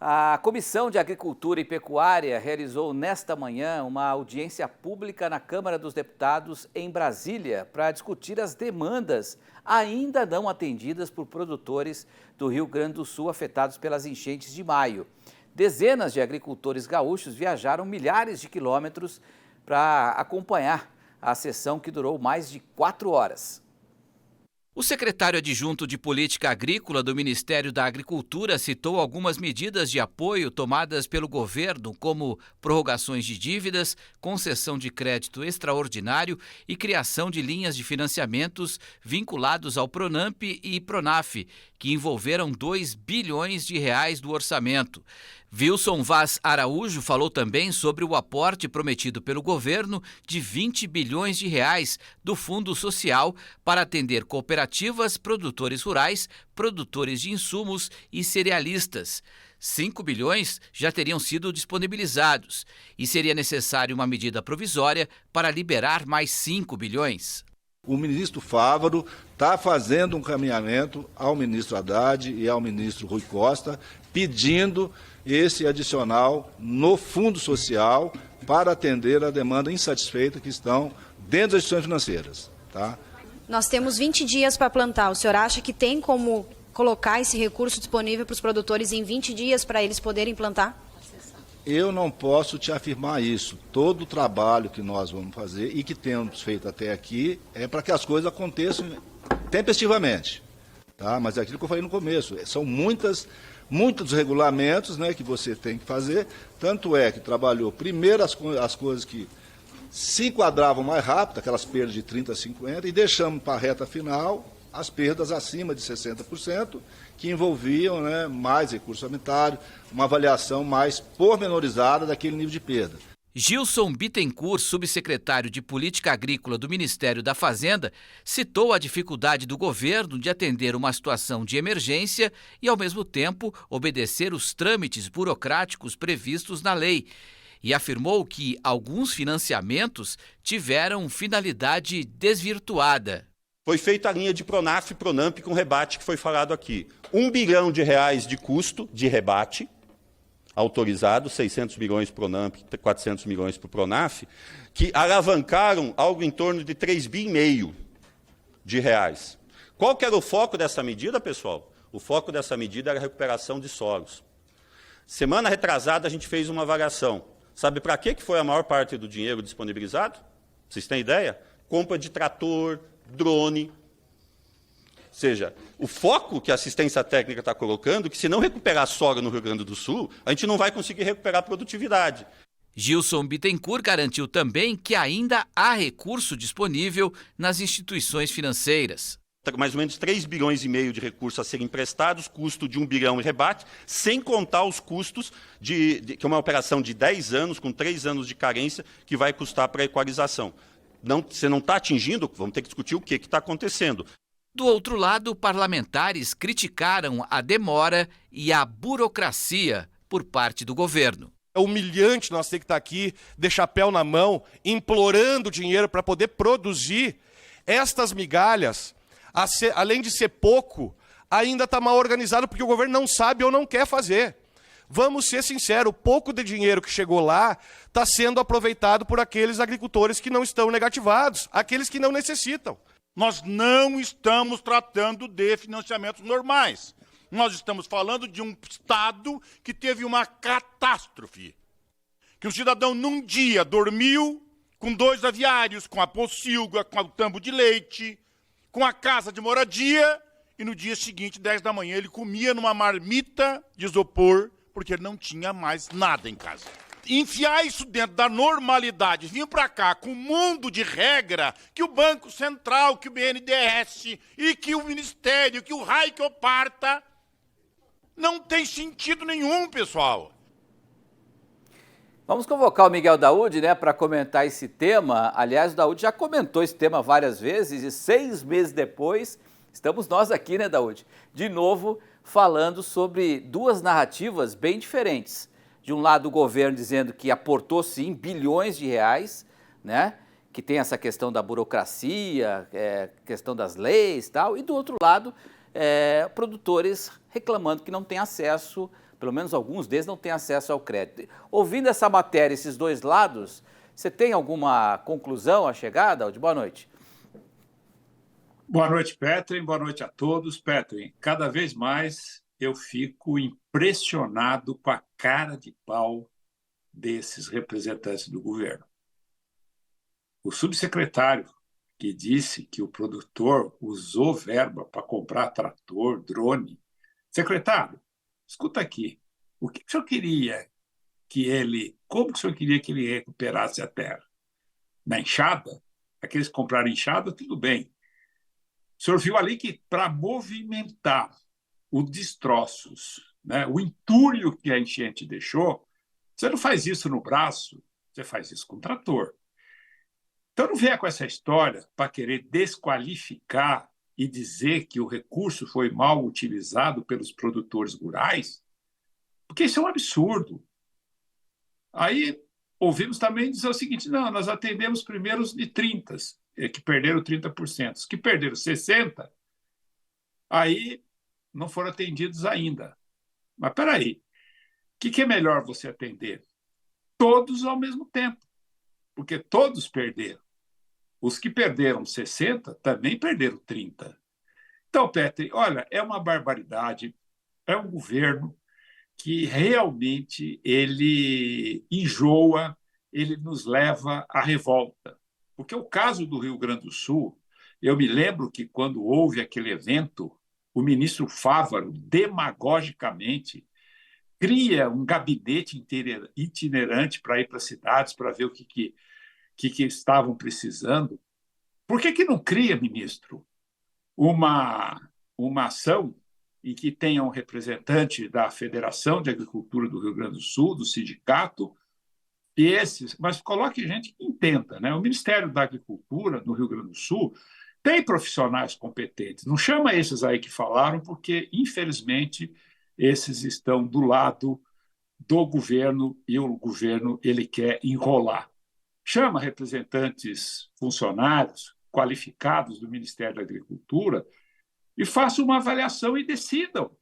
A Comissão de Agricultura e Pecuária realizou nesta manhã uma audiência pública na Câmara dos Deputados em Brasília para discutir as demandas ainda não atendidas por produtores do Rio Grande do Sul afetados pelas enchentes de maio. Dezenas de agricultores gaúchos viajaram milhares de quilômetros para acompanhar a sessão que durou mais de 4 horas. O secretário adjunto de Política Agrícola do Ministério da Agricultura citou algumas medidas de apoio tomadas pelo governo, como prorrogações de dívidas, concessão de crédito extraordinário e criação de linhas de financiamentos vinculados ao Pronamp e Pronaf, que envolveram 2 bilhões de reais do orçamento. Wilson Vaz Araújo falou também sobre o aporte prometido pelo governo de 20 bilhões de reais do Fundo Social para atender cooperativas, produtores rurais, produtores de insumos e cerealistas. 5 bilhões já teriam sido disponibilizados e seria necessária uma medida provisória para liberar mais 5 bilhões. O ministro Fávaro está fazendo um caminhamento ao ministro Haddad e ao ministro Rui Costa, pedindo esse adicional no Fundo Social para atender a demanda insatisfeita que estão dentro das instituições financeiras. Tá? Nós temos 20 dias para plantar. O senhor acha que tem como colocar esse recurso disponível para os produtores em 20 dias para eles poderem plantar? Eu não posso te afirmar isso. Todo o trabalho que nós vamos fazer e que temos feito até aqui é para que as coisas aconteçam tempestivamente. Tá? Mas é aquilo que eu falei no começo, são muitos regulamentos, né, que você tem que fazer. Tanto é que trabalhou primeiro as coisas que se enquadravam mais rápido, aquelas perdas de 30% a 50%, e deixamos para a reta final as perdas acima de 60%, que envolviam, né, mais recurso orçamentário, uma avaliação mais pormenorizada daquele nível de perda. Gilson Bittencourt, subsecretário de Política Agrícola do Ministério da Fazenda, citou a dificuldade do governo de atender uma situação de emergência e, ao mesmo tempo, obedecer os trâmites burocráticos previstos na lei. E afirmou que alguns financiamentos tiveram finalidade desvirtuada. Foi feita a linha de Pronaf e Pronamp com rebate que foi falado aqui. 1 bilhão de reais de custo de rebate, autorizado, 600 milhões para o Pronamp, 400 milhões para o Pronaf, que alavancaram algo em torno de 3,5 bilhões de reais. Qual que era o foco dessa medida, pessoal? O foco dessa medida era a recuperação de solos. Semana retrasada a gente fez uma avaliação. Sabe para que foi a maior parte do dinheiro disponibilizado? Vocês têm ideia? Compra de trator, drone. Ou seja, o foco que a assistência técnica está colocando, que se não recuperar solo no Rio Grande do Sul, a gente não vai conseguir recuperar a produtividade. Gilson Bittencourt garantiu também que ainda há recurso disponível nas instituições financeiras. Mais ou menos 3,5 bilhões de recursos a serem emprestados, custo de 1 bilhão em rebate, sem contar os custos que é uma operação de 10 anos, com 3 anos de carência, que vai custar para a equalização. Você não está atingindo, vamos ter que discutir o que está acontecendo. Do outro lado, parlamentares criticaram a demora e a burocracia por parte do governo. É humilhante nós ter que estar aqui, de chapéu na mão, implorando dinheiro para poder produzir. Estas migalhas, além de ser pouco, ainda está mal organizado porque o governo não sabe ou não quer fazer. Vamos ser sinceros, o pouco de dinheiro que chegou lá está sendo aproveitado por aqueles agricultores que não estão negativados, aqueles que não necessitam. Nós não estamos tratando de financiamentos normais. Nós estamos falando de um Estado que teve uma catástrofe. Que o cidadão, num dia, dormiu com 2 aviários, com a pocilga, com o tambo de leite, com a casa de moradia, e no dia seguinte, 10 da manhã, ele comia numa marmita de isopor, porque ele não tinha mais nada em casa. Enfiar isso dentro da normalidade, vir para cá com um mundo de regra, que o Banco Central, que o BNDES, e que o Ministério, que o raio que eu parta, não tem sentido nenhum, pessoal. Vamos convocar o Miguel Daúde, né, para comentar esse tema. Aliás, o Daúde já comentou esse tema várias vezes e 6 meses depois, estamos nós aqui, né, Daúde? De novo, falando sobre 2 narrativas bem diferentes. De um lado, o governo dizendo que aportou, sim, bilhões de reais, né? Que tem essa questão da burocracia, questão das leis e tal. E do outro lado, produtores reclamando que não tem acesso pelo menos alguns deles não têm acesso ao crédito. Ouvindo essa matéria, esses dois lados, você tem alguma conclusão a chegar, Daudi? Boa noite. Boa noite, Petrin. Boa noite a todos. Petrin, cada vez mais eu fico impressionado com a cara de pau desses representantes do governo. O subsecretário que disse que o produtor usou verba para comprar trator, drone. Secretário, escuta aqui. O que o senhor queria como o senhor queria que ele recuperasse a terra? Na enxada? Aqueles que compraram enxada, tudo bem. O senhor viu ali que para movimentar os destroços, né, o entulho que a enchente deixou, você não faz isso no braço, você faz isso com o trator. Então não venha com essa história para querer desqualificar e dizer que o recurso foi mal utilizado pelos produtores rurais, porque isso é um absurdo. Aí ouvimos também dizer o seguinte, não, nós atendemos primeiro os de 30, que perderam 30%. Os que perderam 60%, aí não foram atendidos ainda. Mas espera aí, o que é melhor você atender? Todos ao mesmo tempo, porque todos perderam. Os que perderam 60% também perderam 30%. Então, Petri, olha, é uma barbaridade, é um governo que realmente ele enjoa, ele nos leva à revolta. Porque o caso do Rio Grande do Sul, eu me lembro que quando houve aquele evento, o ministro Fávaro, demagogicamente, cria um gabinete itinerante para ir para as cidades para ver o que estavam precisando. Por que não cria, ministro, uma ação em que tenha um representante da Federação de Agricultura do Rio Grande do Sul, do sindicato, mas coloque gente que entenda, né? O Ministério da Agricultura no Rio Grande do Sul tem profissionais competentes. Não chama esses aí que falaram, porque, infelizmente, esses estão do lado do governo e o governo ele quer enrolar. Chama representantes funcionários qualificados do Ministério da Agricultura e faça uma avaliação e decidam.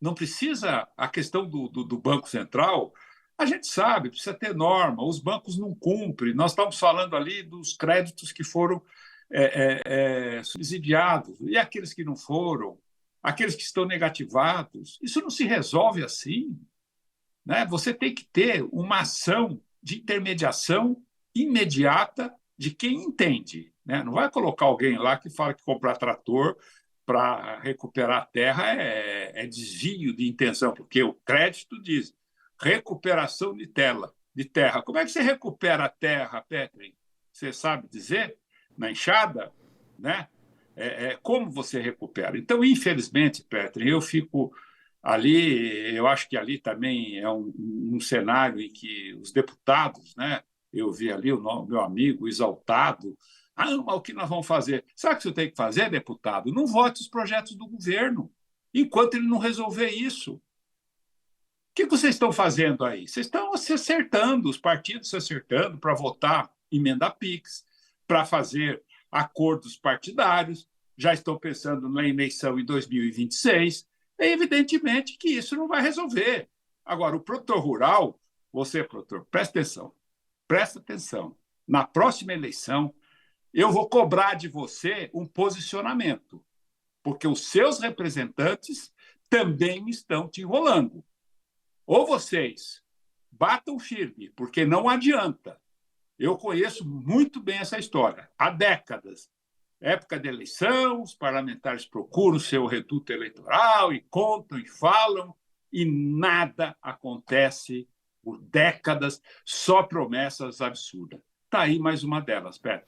Não precisa a questão do Banco Central, a gente sabe, precisa ter norma, os bancos não cumprem. Nós estamos falando ali dos créditos que foram subsidiados, e aqueles que não foram, aqueles que estão negativados. Isso não se resolve assim, né? Você tem que ter uma ação de intermediação imediata de quem entende, né? Não vai colocar alguém lá que fala que comprar trator para recuperar a terra é desvio de intenção, porque o crédito diz recuperação de terra. Como é que você recupera a terra, Petrin? Você sabe dizer? Na enxada, né? Como você recupera? Então, infelizmente, Petrin, eu fico ali, eu acho que ali também é um cenário em que os deputados, né? Eu vi ali o meu amigo exaltado. Mas o que nós vamos fazer? Sabe o que você tem que fazer, deputado? Não vote os projetos do governo enquanto ele não resolver isso. O que vocês estão fazendo aí? Vocês estão se acertando, os partidos se acertando para votar emenda PIX, para fazer acordos partidários, já estão pensando na eleição em 2026. É evidentemente que isso não vai resolver. Agora, o produtor rural, você, produtor, presta atenção. Na próxima eleição, eu vou cobrar de você um posicionamento, porque os seus representantes também estão te enrolando. Ou vocês batam firme, porque não adianta. Eu conheço muito bem essa história. Há décadas, época de eleição, os parlamentares procuram o seu reduto eleitoral e contam e falam, e nada acontece por décadas, só promessas absurdas. Está aí mais uma delas, Petri.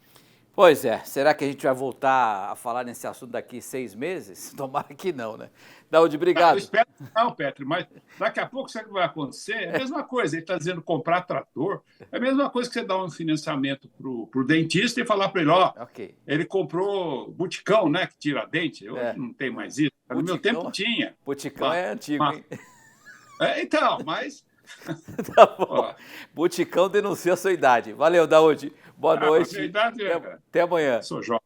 Pois é, será que a gente vai voltar a falar nesse assunto daqui 6 meses? Tomara que não, né? Daudi, obrigado. Eu espero que não, Petri, mas daqui a pouco sabe o que vai acontecer? É a mesma coisa, ele está dizendo comprar trator, é a mesma coisa que você dar um financiamento para o dentista e falar para ele, okay. Ele comprou buticão, né, que tira dente, hoje não tem mais isso, no meu tempo tinha. Buticão é antigo, hein? Então, mas... Tá bom. Buticão denuncia a sua idade. Valeu, Daudi. Boa noite. A minha idade até amanhã. Sou jovem.